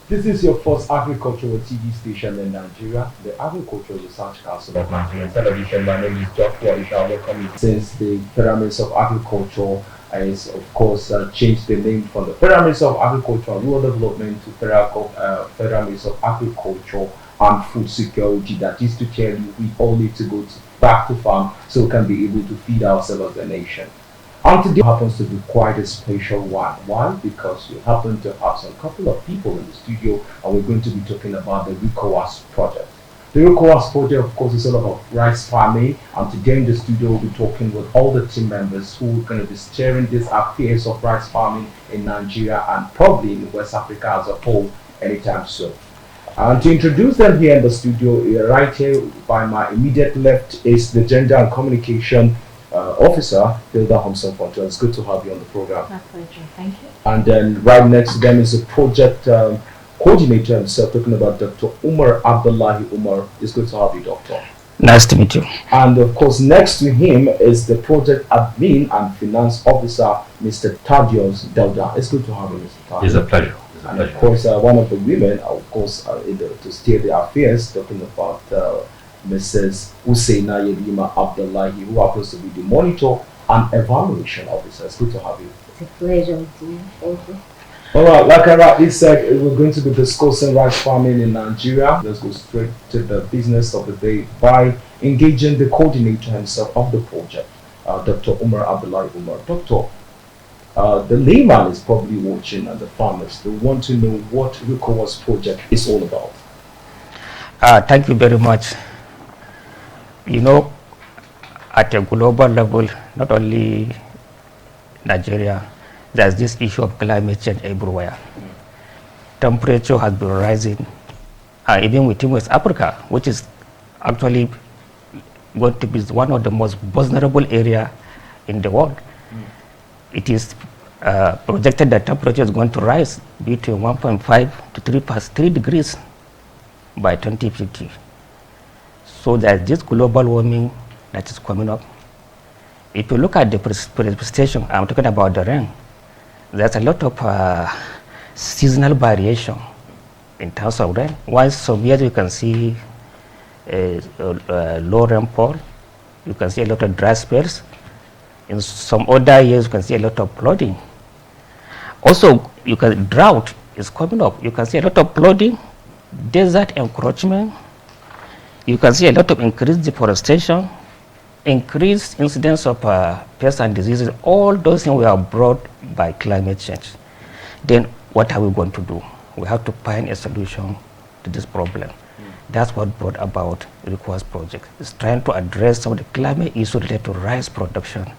This is your first agricultural TV station in Nigeria, the Agricultural Research Council of Nigerian Television. My name is Joshua Isha. Welcome you. Since the Pyramids of Agriculture is, of course, changed the name from the Pyramids of Agriculture and Rural Development to Pyramids of Agriculture and Food Security. That is to tell you we all need to go back to farm so we can be able to feed ourselves as a nation. And today happens to be quite a special one. Why? Because we happen to have some couple of people in the studio and we're going to be talking about the RECOWAS project. The RECOWAS project, of course, is all about rice farming, and today in the studio we'll be talking with all the team members who are going to be steering this affairs of rice farming in Nigeria and probably in West Africa as a whole anytime soon. And to introduce them here in the studio, right here by my immediate left is the Gender and Communication Officer, Hilda Homson Fonto. It's good to have you on the program. My pleasure. Thank you. And then right next to them is the project coordinator himself, talking about Dr. Umar Abdullahi Umar. It's good to have you, Doctor. Nice to meet you. And of course, next to him is the project admin and finance officer, Mr. Tadios Delda. It's good to have you, Mr. Tadios. It's a pleasure. And of course, one of the women, of course, to steer the affairs, talking about Mrs. Usaina Yedima Abdullahi, who happens to be the monitor and evaluation officer. It's good to have you. It's a pleasure to you. Thank you. All right, like I rightly said, we're going to be discussing rice farming in Nigeria. Let's go straight to the business of the day by engaging the coordinator himself of the project, Dr. Umar Abdullahi Umar. Doctor, the layman is probably watching and the farmers, they want to know what RECOWAS project is all about. Thank you very much. You know, at a global level, not only Nigeria, there's this issue of climate change everywhere. Temperature has been rising, even within West Africa, which is actually going to be one of the most vulnerable areas in the world. It is projected that temperature is going to rise between 1.5 to 3 degrees by 2050. So there's this global warming that is coming up. If you look at the precipitation, I'm talking about the rain, there's a lot of seasonal variation in terms of rain. While some years you can see low rainfall, you can see a lot of dry spells. In some other years you can see a lot of flooding. Also, drought is coming up. You can see a lot of flooding, desert encroachment. You can see a lot of increased deforestation, increased incidence of pests and diseases. All those things were brought by climate change. Then what are we going to do? We have to find a solution to this problem. That's what brought about the RECOWAS project. It's trying to address some of the climate issues related to rice production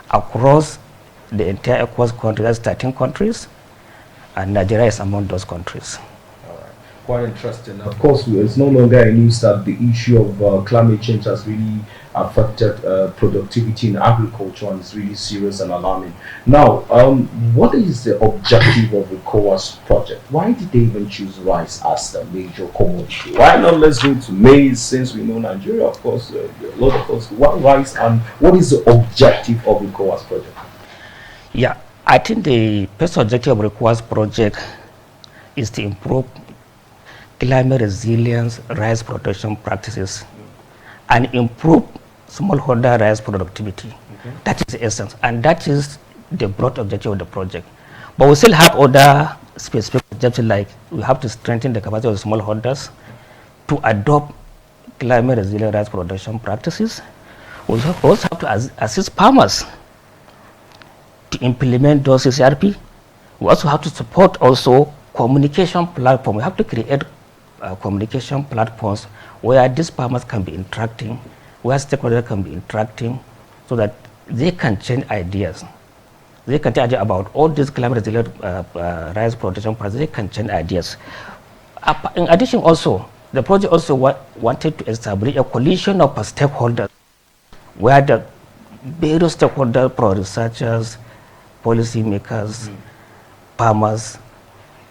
across the entire ECOWAS country. That's 13 countries, and Nigeria is among those countries. Quite interesting. Of course, it's no longer a news that the issue of climate change has really affected productivity in agriculture, and it's really serious and alarming. Now, what is the objective of the RECOWAS project? Why did they even choose rice as the major commodity? Why not let's go to maize, since we know Nigeria, of course, a lot of us. Why rice, and what is the objective of the RECOWAS project? Yeah, I think the first objective of the RECOWAS project is to improve climate resilience rice production practices and improve smallholder rice productivity. That is the essence, and that is the broad objective of the project. But we still have other specific objectives, like we have to strengthen the capacity of smallholders to adopt climate resilient rice production practices. We also have to assist farmers to implement those CCRP. We also have to support also communication platform. We have to create communication platforms where these farmers can be interacting, where stakeholders can be interacting, so that they can change ideas. They can tell you about all these climate resilient rice production projects. They can change ideas. In addition, also, the project also wanted to establish a coalition of stakeholders, where the various stakeholders, pro-researchers, policy makers, farmers,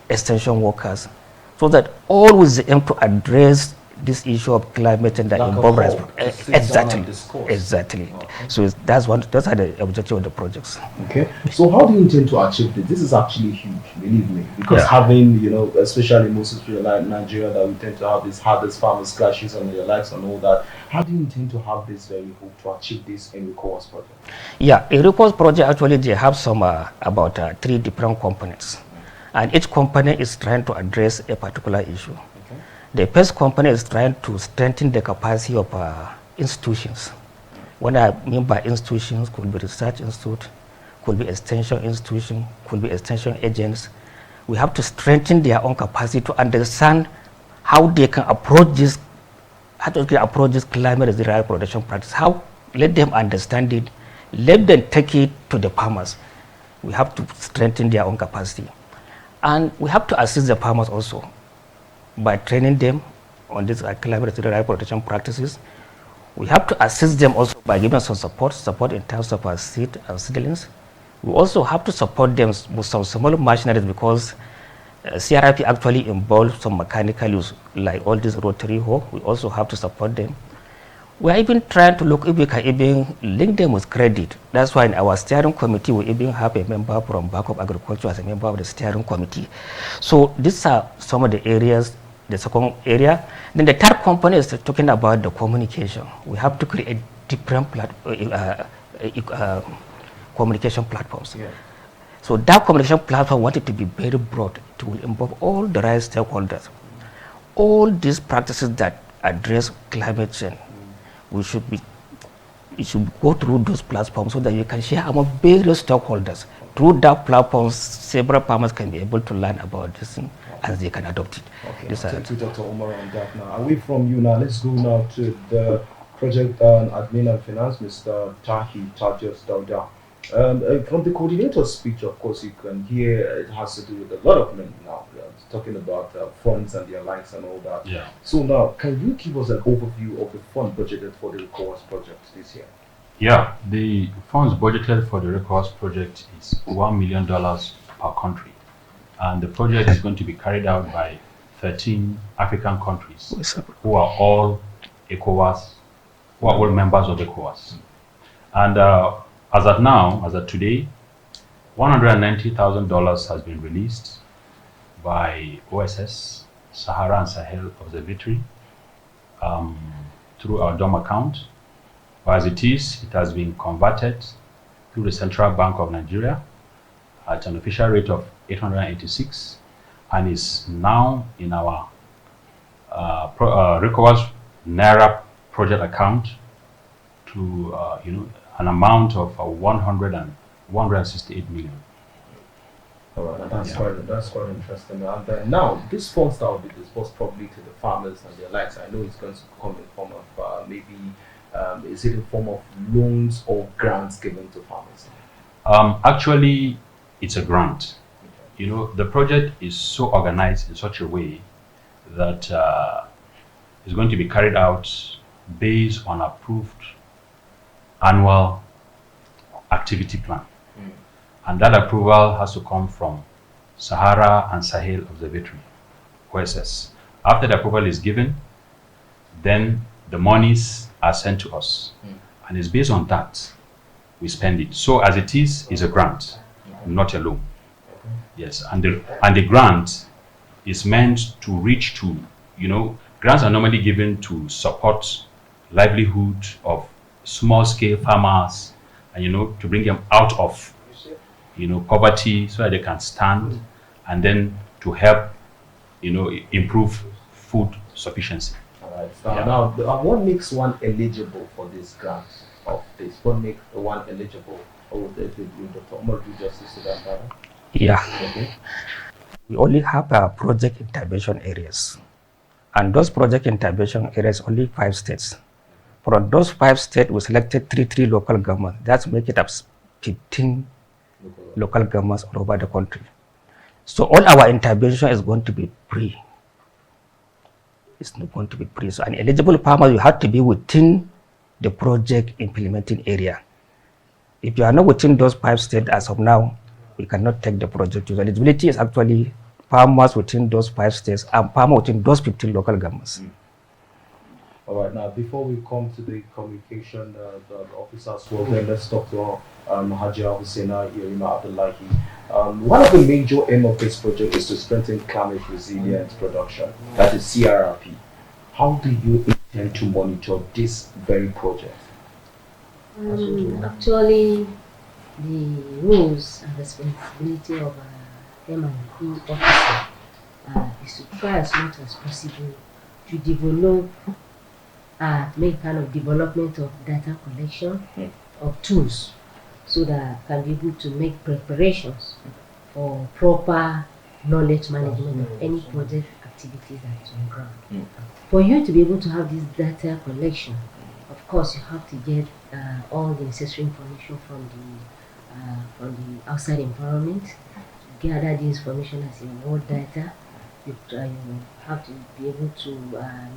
extension workers, so that all with the aim to address this issue of climate change that Like a involve hub to sit down exactly, and discuss. exactly. Okay. So those are the objective of the projects. Okay, so how do you intend to achieve this? This is actually huge, believe me, because Yeah. having, especially most especially like Nigeria, that we tend to have these hardest farmers clashes and their lives and all that. How do you intend to have this very hope to achieve this in ECOWAS project? Yeah, a report project actually they have some about 3 different components, and each component is trying to address a particular issue. Okay. The first component is trying to strengthen the capacity of institutions. What I mean by institutions could be research institute, could be extension institution, could be extension agents. We have to strengthen their own capacity to understand how they can approach this, climate resilient production practice. How let them understand it, let them take it to the farmers. We have to strengthen their own capacity, and we have to assist the farmers also by training them on these climate resilient production practices. We have to assist them also by giving some support in terms of seed and seedlings. We also have to support them with some small machineries, because CRIP actually involves some mechanical use, like all these rotary hoe. We also have to support them. We are even trying to look if we can even link them with credit. That's why in our steering committee, we even have a member from Backup Agriculture as a member of the steering committee. So these are some of the areas. The second area. Then the third component is talking about the communication. We have to create different communication platforms. Yeah. So that communication platform wanted to be very broad. It will involve all the right stakeholders. All these practices that address climate change, we should go through those platforms so that you can share among various stakeholders. Through that platform, several farmers can be able to learn about this thing as they can adopt it. Okay, This I'll take to Dr. Omar on that now. Away from you now, let's go now to the project admin and finance, Mr. Tahi Tajios Dauda. From the coordinator's speech, of course, you can hear it has to do with a lot of money now. Talking about funds and their likes and all that. Yeah. So now, can you give us an overview of the fund budgeted for the ECOWAS project this year? Yeah, the funds budgeted for the ECOWAS project is $1 million per country. And the project is going to be carried out by 13 African countries who are all ECOWAS, who are all members of ECOWAS. And as at today, $190,000 has been released by OSS, Sahara and Sahel Observatory, through our DOM account. But as it is, it has been converted through the Central Bank of Nigeria at an official rate of 886, and is now in our ECOWAS Naira project account to an amount of 168 million. All right, that's quite interesting. And then now, this funds that will be disbursed probably to the farmers and their likes. I know it's going to come in form of is it in form of loans or grants given to farmers? Actually, it's a grant. The project is so organized in such a way that it's going to be carried out based on approved annual activity plan. And that approval has to come from Sahara and Sahel Observatory, OSS. After the approval is given, then the monies are sent to us. And it's based on that we spend it. So as it is a grant, not a loan. Yes, and the grant is meant to reach to, grants are normally given to support livelihood of small-scale farmers, and to bring them out of poverty so that they can stand, and then to help improve food sufficiency. All right. Now, what makes one eligible for this grant of this? What makes one eligible? Oh, Dr. Omar, do justice to that matter? Yeah. Okay. We only have project intervention areas, and those project intervention areas only 5 states. From those 5 states, we selected three local governments. That's make it up 15 local governments all over the country. So all our intervention is going to be free. It's not going to be free. So an eligible farmer, you have to be within the project implementing area. If you are not within those 5 states as of now, we cannot take the project. The eligibility is actually farmers within those 5 states and farmers within those 15 local governments. All right, now before we come to the communication, the officers, well, then let's talk to Hajia Husseina Yerima Abdullahi. One of the major aim of this project is to strengthen climate resilient production, that is CRRP. How do you intend to monitor this very project? Actually, the roles and responsibility of M&E officer is to try as much as possible to develop, make kind of development of data collection of tools so that can be able to make preparations for proper knowledge management of any project activities that is on ground. For you to be able to have this data collection, of course, you have to get all the necessary information from the outside environment. Gather the information as your raw data. You have to be able to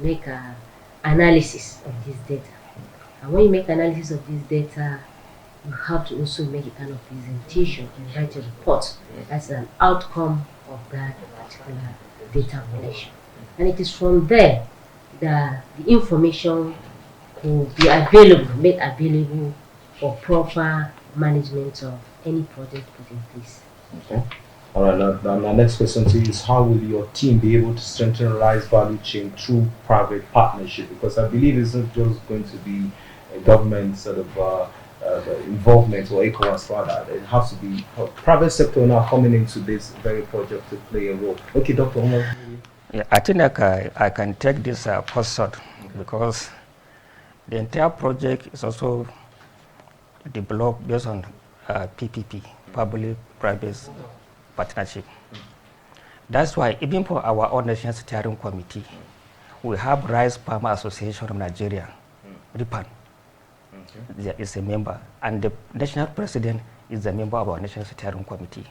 make an analysis of this data. And when you make analysis of this data, you have to also make a kind of presentation and write a report as an outcome of that particular data collection. And it is from there that the information will be available, made available for proper management of any project put in place. Okay. All right. Now, my next question to you is: how will your team be able to strengthen Rice value chain through private partnership? Because I believe it's not just going to be a government sort of involvement or ECOWAS rather. It has to be a private sector now coming into this very project to play a role. Okay, Dr. Omar. Yeah, I think I can take this question because the entire project is also developed based on PPP, public-private partnership. That's why even for our own national steering committee, we have Rice Farmer Association of Nigeria, RIPAN. There is a member, and the national president is a member of our national steering committee.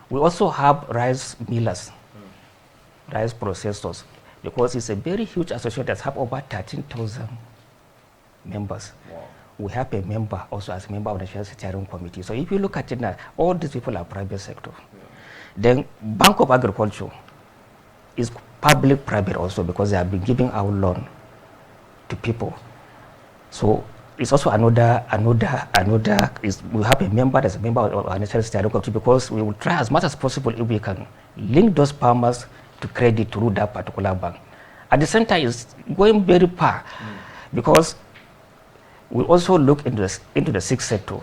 We also have rice millers, rice processors, because it's a very huge association that have over 13,000 members. Wow. We have a member also as a member of the national steering committee. So if you look at it now, all these people are private sector. Then Bank of Agriculture is public-private also because they have been giving out loan to people. So it's also another is we have a member that's a member of our national steering committee because we will try as much as possible if we can link those farmers to credit through that particular bank. At the same time, it's going very far because we also look into the sixth sector.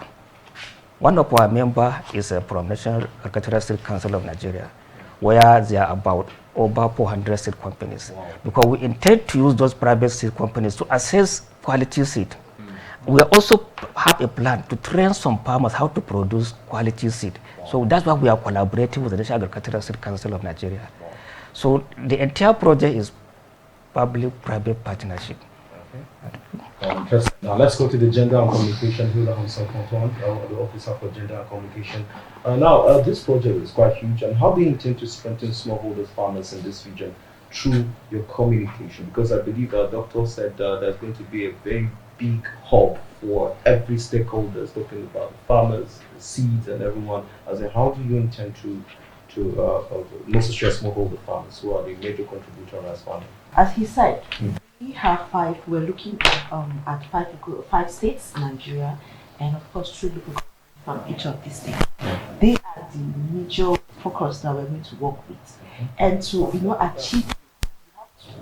One of our members is from National Agricultural State Council of Nigeria, where there are about over 400 seed companies. Wow. Because we intend to use those private seed companies to assess quality seed. We also have a plan to train some farmers how to produce quality seed. Wow. So that's why we are collaborating with the National Agricultural State Council of Nigeria. Wow. So the entire project is public-private partnership. Interesting. Now let's go to the Gender and Communication. Hilda Hanson-Conton, the Officer for Gender and Communication. Now, this project is quite huge. And how do you intend to strengthen smallholder farmers in this region through your communication? Because I believe our doctor said there's going to be a very big hub for every stakeholder, talking about the farmers, the seeds, and everyone. As in, how do you intend to necessarily smallholder farmers who are the major contributor as farmers? As he said, we have five. We're looking at five states, Nigeria, and of course, 3 local from each of these states. They are the major focus that we're going to work with, and to achieve.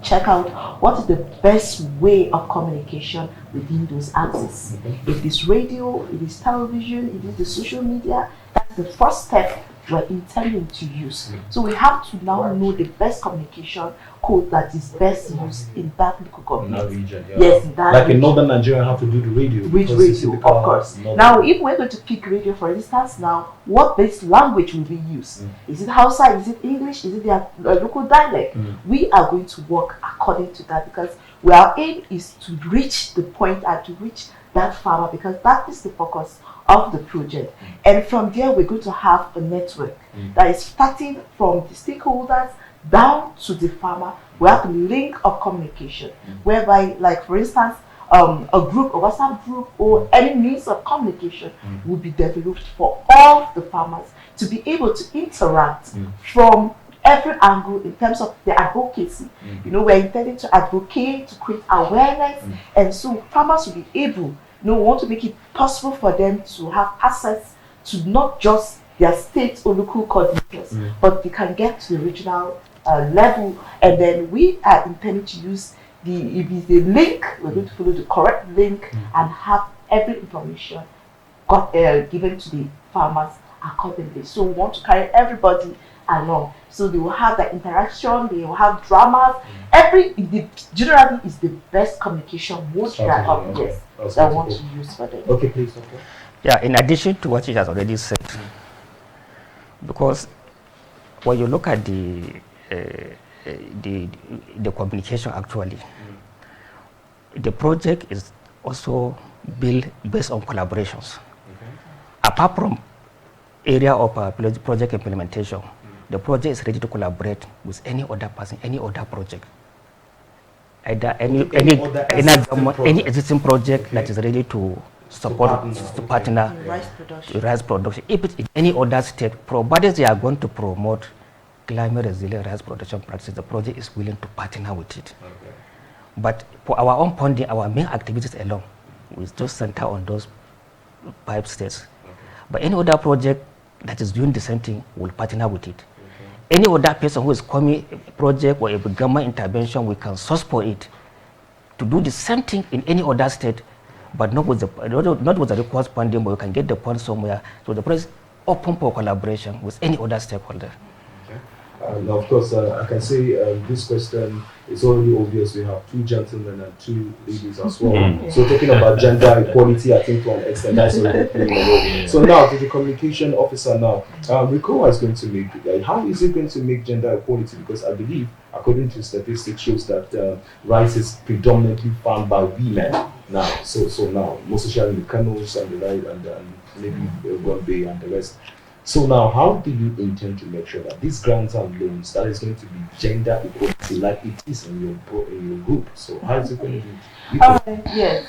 Check out what is the best way of communication within those axes. If it's radio, if it's television, if it's the social media, that's the first step we're intending to use. So we have to now know the best communication code that is best used in that local government. In that region, yeah. Yes, in that like region. in northern Nigeria, I have to do the radio. Which radio, of course. Now, if we're going to pick radio, for instance, now, what base language will we use? Is it Hausa? Is it English? Is it their local dialect? We are going to work according to that because our aim is to reach the point and to reach that farmer because that is the focus of the project. And from there, we're going to have a network that is starting from the stakeholders down to the farmer. We have a link of communication whereby, like for instance, a group, a WhatsApp group, or any means of communication will be developed for all the farmers to be able to interact from every angle in terms of the advocacy. You know, we're intending to advocate, to create awareness, and so farmers will be able, you know, we want to make it possible for them to have access to not just their state or local coordinators, but they can get to the regional level. And then we are intending to use if it's the link, we're going to follow the correct link and have every information given to the farmers accordingly. So we want to carry everybody along. So they will have that interaction, they will have dramas. Generally is the best communication mode that I want to use for them. Okay, please. Okay. Yeah, in addition to what she has already said, because when you look at the communication actually, the project is also built based on collaborations. Apart from area of project implementation, the project is ready to collaborate with any other person, any other project. Either any existing project that is ready to support to partner rice production. If it's in any other state, provided they are going to promote climate resilient rice production practices, the project is willing to partner with it. But for our own funding, our main activities alone, we just center on those 5 states. But any other project that is doing the same thing will partner with it. Any other person who is coming a project or a government intervention, we can source for it to do the same thing in any other state, but not with the required funding, but we can get the fund somewhere. So the project is open for collaboration with any other stakeholder. Now, of course, I can say this question is already obvious. We have 2 gentlemen and 2 ladies as well. So talking about gender equality, I think to an extent that's already playing a role. So now to the communication officer now, RECOWA is going to make, how is it going to make gender equality? Because I believe, according to statistics, shows that rice is predominantly farmed by women now. So now, most especially the Kanos and the rice and maybe Gombe and the rest. So now, how do you intend to make sure that these grants and loans, that is going to be gender equality like it is in your group? So how is it going to be? Yes,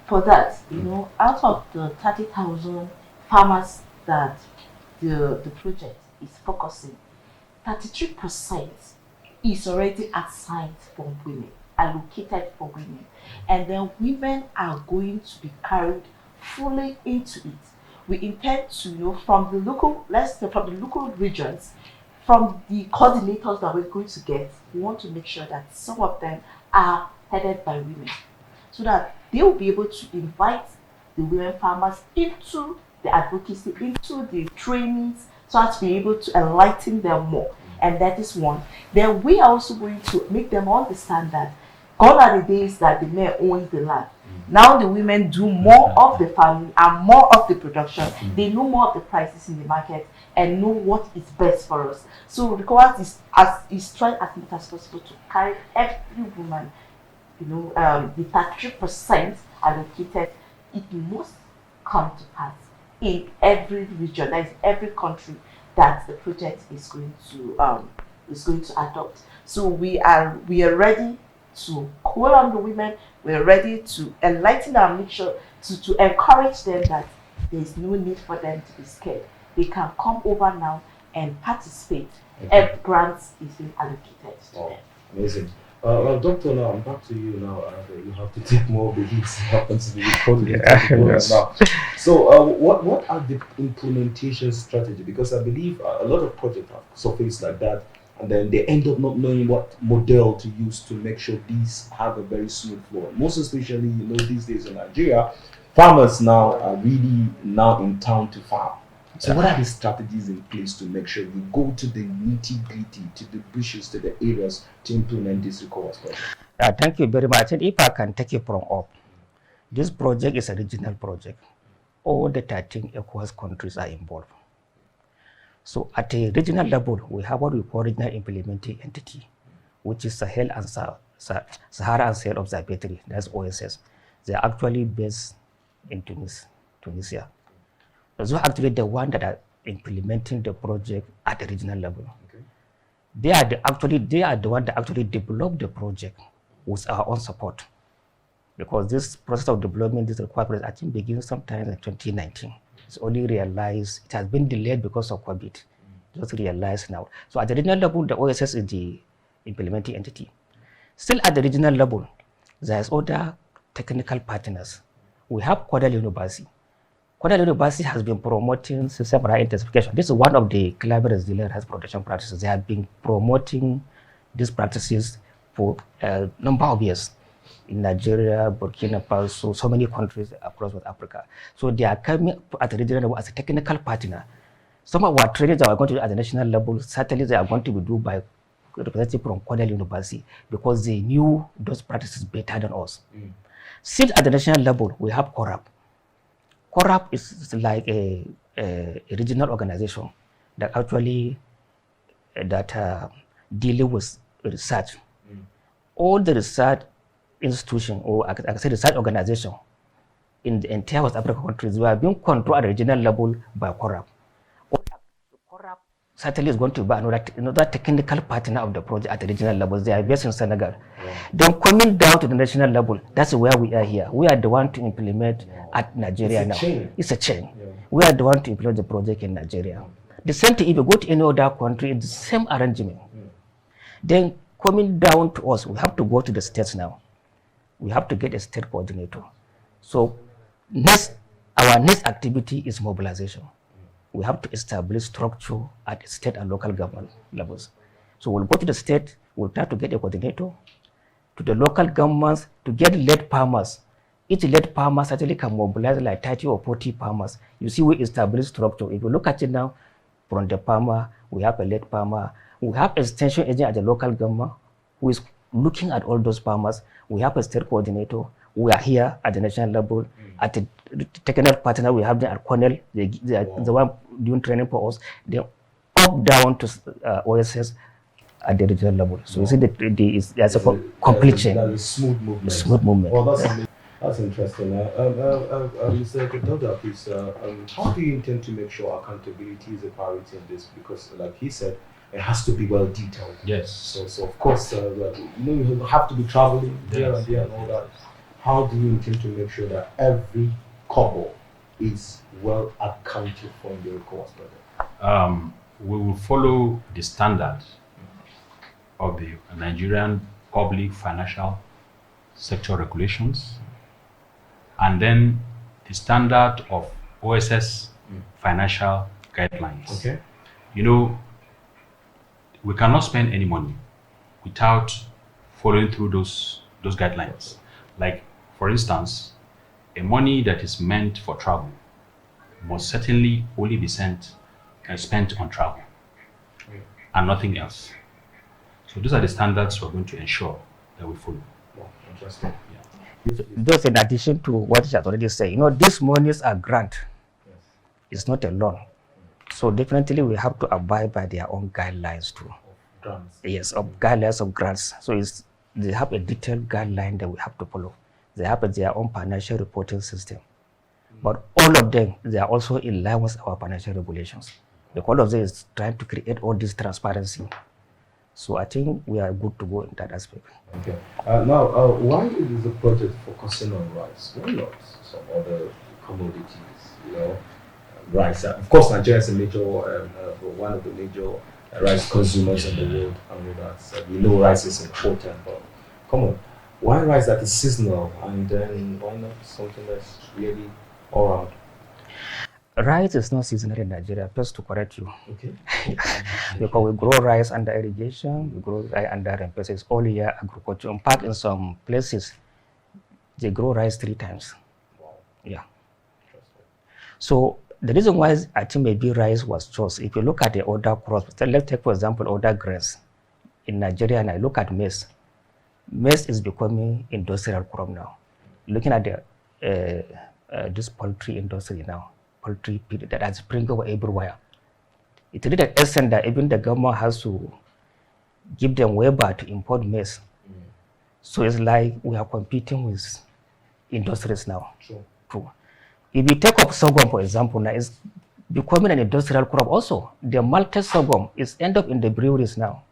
for that, you know, out of the 30,000 farmers that the project is focusing, 33% is already assigned for women, allocated for women, and then women are going to be carried fully into it. We intend to, you know, from the local regions, from the coordinators that we're going to get, we want to make sure that some of them are headed by women, so that they will be able to invite the women farmers into the advocacy, into the trainings, so as to be able to enlighten them more. And that is one. Then we are also going to make them understand that gone are the days that the men owns the land. Now the women do more of the farming and more of the production. They know more of the prices in the market and know what is best for us. So RECOWA is trying as much as possible to carry every woman, you know, the 33% allocated. It must come to pass in every region, that is every country that the project is going to adopt. So we are ready to call on the women. We're ready to enlighten them, make sure to encourage them that there is no need for them to be scared. They can come over now and participate. Every grant is being allocated to them. Amazing. Well, Doctor, now I'm back to you now. You have to take more of the hits happens to be recorded. Now. So, what are the implementation strategy? Because I believe a lot of projects have surfaced like that, and then they end up not knowing what model to use to make sure these have a very smooth flow. Most especially, you know, these days in Nigeria, farmers now are really now in town to farm. So what are the strategies in place to make sure you go to the nitty-gritty, to the bushes, to the areas to implement this RECOWA project? Thank you very much. And if I can take it from up, this project is a regional project. All the 13 ECOWAS countries are involved. So at a regional level, we have what we call regional implementing entity, which is Sahel and Sahara and Sahel Observatory, that's OSS. They are actually based in Tunisia. Those are actually the one that are implementing the project at the regional level. Okay. They are the one that actually developed the project with our own support. Because this process of development, this requirement, I think begins sometime in 2019. It's only realized, it has been delayed because of COVID. just realized now. So at the regional level, the OSS is the implementing entity. Still at the regional level, there's other technical partners. We have Cornell University. Cornell University has been promoting system right intensification. This is one of the climate resilient health protection practices. They have been promoting these practices for a number of years in Nigeria, Burkina Faso, so many countries across West Africa. So they are coming at the regional level as a technical partner. Some of our trainings that are going to do at the national level, certainly they are going to be done by representatives from Cornell University because they knew those practices better than us. Still at the national level, we have CORAP. CORAP is like a regional organization that actually dealing with research. All the research institution, or I can say research organization in the entire West African countries were being controlled at the regional level by CORAP. CORAP certainly is going to be another technical partner of the project at the regional level. They are based in Senegal. Then coming down to the national level, that's where we are here. We are the one to implement at Nigeria now. It's a chain. We are the one to implement the project in Nigeria. The same thing, if you go to any other country, it's the same arrangement. Then coming down to us, we have to go to the states now. We have to get a state coordinator. So our next activity is mobilization. We have to establish structure at state and local government levels. So we'll go to the state, we'll try to get a coordinator, to the local governments to get lead farmers. Each lead farmer actually can mobilize like 30 or 40 farmers. You see, we establish structure. If you look at it now, from the farmer, we have a lead farmer. We have extension agent at the local government who is looking at all those farmers. We have a state coordinator. We are here at the national level. At the technical partner, we have them at Cornell. They are the one doing training for us. They up down to OSS at the regional level. So you see, there's a complete chain. That's a smooth movement. Smooth movement. Well, that's interesting. Mr. Kedoda, please, how do you intend to make sure accountability is a priority in this? Because, like he said, it has to be well detailed. Yes. So of course, you have to be traveling here and there and all that. How do you intend to make sure that every kobo is well accounted for in the ECOWAS project? We will follow the standard of the Nigerian public financial sector regulations, and then the standard of OSS financial guidelines. Okay. You know, we cannot spend any money without following through those guidelines. Like, for instance, a money that is meant for travel must certainly only be spent on travel and nothing else. So these are the standards we're going to ensure that we follow. Well, interesting. Those in addition to what he has already said, these monies are grant. Yes. It's not a loan. So definitely we have to abide by their own guidelines too. Grants. Yes, of guidelines of grants. So they have a detailed guideline that we have to follow. They have their own financial reporting system. But all of them, they are also in line with our financial regulations. The all of them is trying to create all this transparency. So I think we are good to go in that aspect. Okay. Now, why is the project focusing on rice? Why not some other commodities? Rice. Of course, Nigeria is a major, one of the major rice consumers in the world. I mean, we know rice is important, but come on, why rice that is seasonal, and then why not something that's really all around? Rice is not seasonal in Nigeria, just to correct you. Okay. Because we grow rice under irrigation, we grow rice under rainfall. It's all year agriculture. In fact, in some places, they grow rice 3 times. Wow. Yeah. So the reason why I think maybe rice was chosen, if you look at the other crops, let's take for example other grains. In Nigeria, and I look at maize. Maize is becoming industrial crop now. Looking at the this poultry industry now, poultry that has spring over everywhere. It is an extent that even the government has to give them waiver to import maize. So it's like we are competing with industries now. Sure. True. If you take up sorghum, for example, now it's becoming an industrial crop also. The malted sorghum is end up in the breweries now.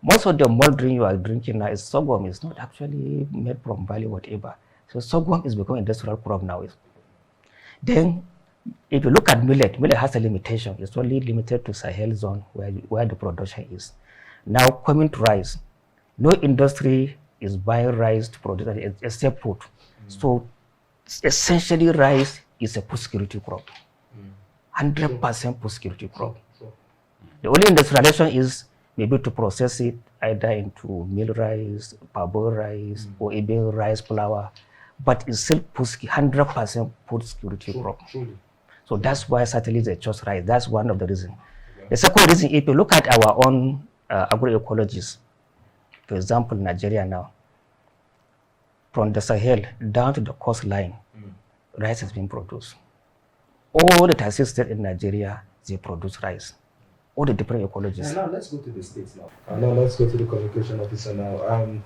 Most of the malt drink you are drinking now is sorghum. It's not actually made from barley, whatever. So sorghum is becoming industrial crop now. Then if you look at millet, millet has a limitation. It's only limited to Sahel zone where the production is. Now coming to rice, no industry is buying rice to produce it except food. So essentially rice is a food security crop. 100% food security crop. The only industrialization is maybe to process it either into meal rice, parboiled rice, or even rice flour, but it's still 100% food security crop. So that's why certainly they chose rice. That's one of the reasons. The second reason, if you look at our own agroecologists, for example, Nigeria now, from the Sahel down to the coastline, rice is being produced. All the 36 states in Nigeria, they produce rice. All the different ecologies. Now let's go to the states now. Now let's go to the communication officer now.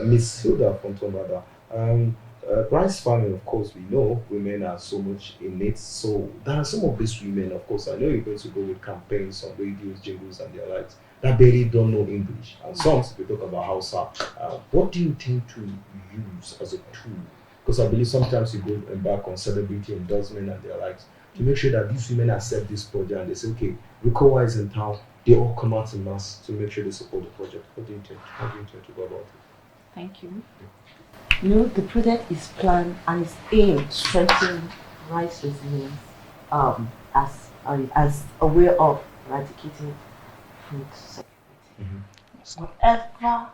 Miss Hilda from Tombada. Rice farming, of course, we know women are so much in it. So there are some of these women, of course, I know you're going to go with campaigns on radios, jingles, and their likes that barely don't know English. And some, if we talk about Hausa, what do you think to use as a tool? Because I believe sometimes you go embark on celebrity endorsement and their likes to make sure that these women accept this project and they say, okay, Rukowa is in town, they all come out in mass to make sure they support the project. What do you intend? How do you intend to go about it? Thank you. You know, the project is planned and is aimed to strengthen rice resilience as a way of eradicating food security. Whatever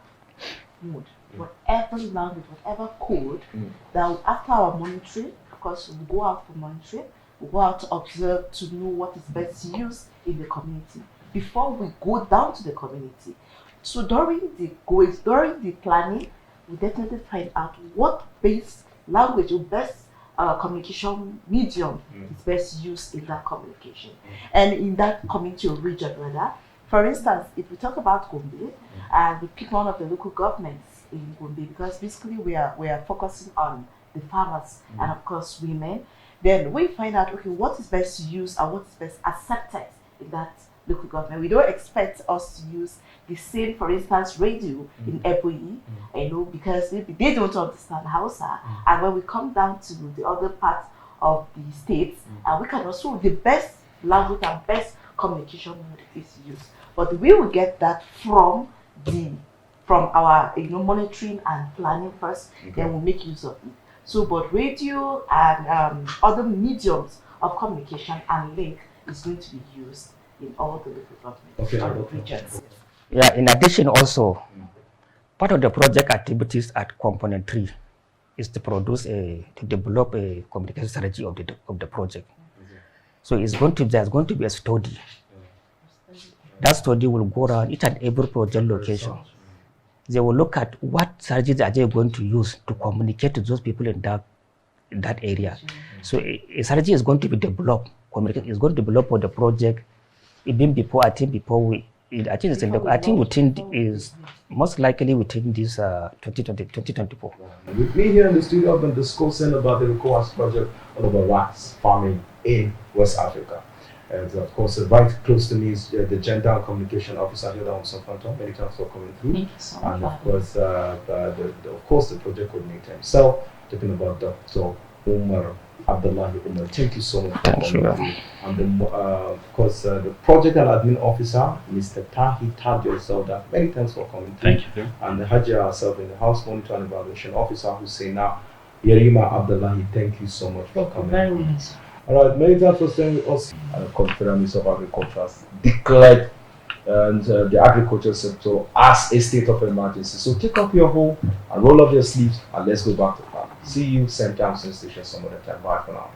mood, whatever language, whatever code, that after our monitoring, of course, we'll go out for monitoring, we'll go out to observe to know what is best used in the community before we go down to the community. So during the planning, we definitely find out what base language or best communication medium is best used in that communication and in that community or region rather. For instance, if we talk about Gombe and we pick one of the local governments in Gombe, because basically we are focusing on the farmers and of course women, then we find out, okay, what is best used and what is best accepted in that local government. We don't expect us to use the same, for instance, radio in Ebonyi, you know, because they don't understand Hausa. And when we come down to the other parts of the states, and we can also, the best language and best communication mode is used. But we will get that from our monitoring and planning first, then we'll make use of it. So, but radio and other mediums of communication and link is going to be used in all the local government regions. Yeah, in addition also, part of the project activities at Component 3 is to develop a communication strategy of the project. So there's going to be a study. That study will go around each and every project location. They will look at what strategies are they going to use to communicate to those people in that area. So a strategy is going to be developed. Communication is going to develop for the project even before within is most likely within this 2024. With me here in the studio, I've been discussing about the Rukowa's project on about rice farming in West Africa. And of course, right close to me is the Gender and Communication Officer here on Sofanto. Many thanks for coming through. Thank you so much. And of course, the project coordinator himself, talking about Dr. Umar Abdullahi Umar. Thank you so much for coming through. And of course, the project and admin officer, Mr. Tahi Tadio Zelda. Many thanks for coming through. Thank you. And the Hajia herself in the house monitor and evaluation officer, Husseina Yerima Abdullahi. Thank you so much for coming. Very nice. All right, many thanks for staying with us. And the Confederate Minister of Agriculture has declared the agriculture sector as a state of emergency. So take up your hoe and roll up your sleeves and let's go back to farm. See you same time, same station some other time. Bye for now.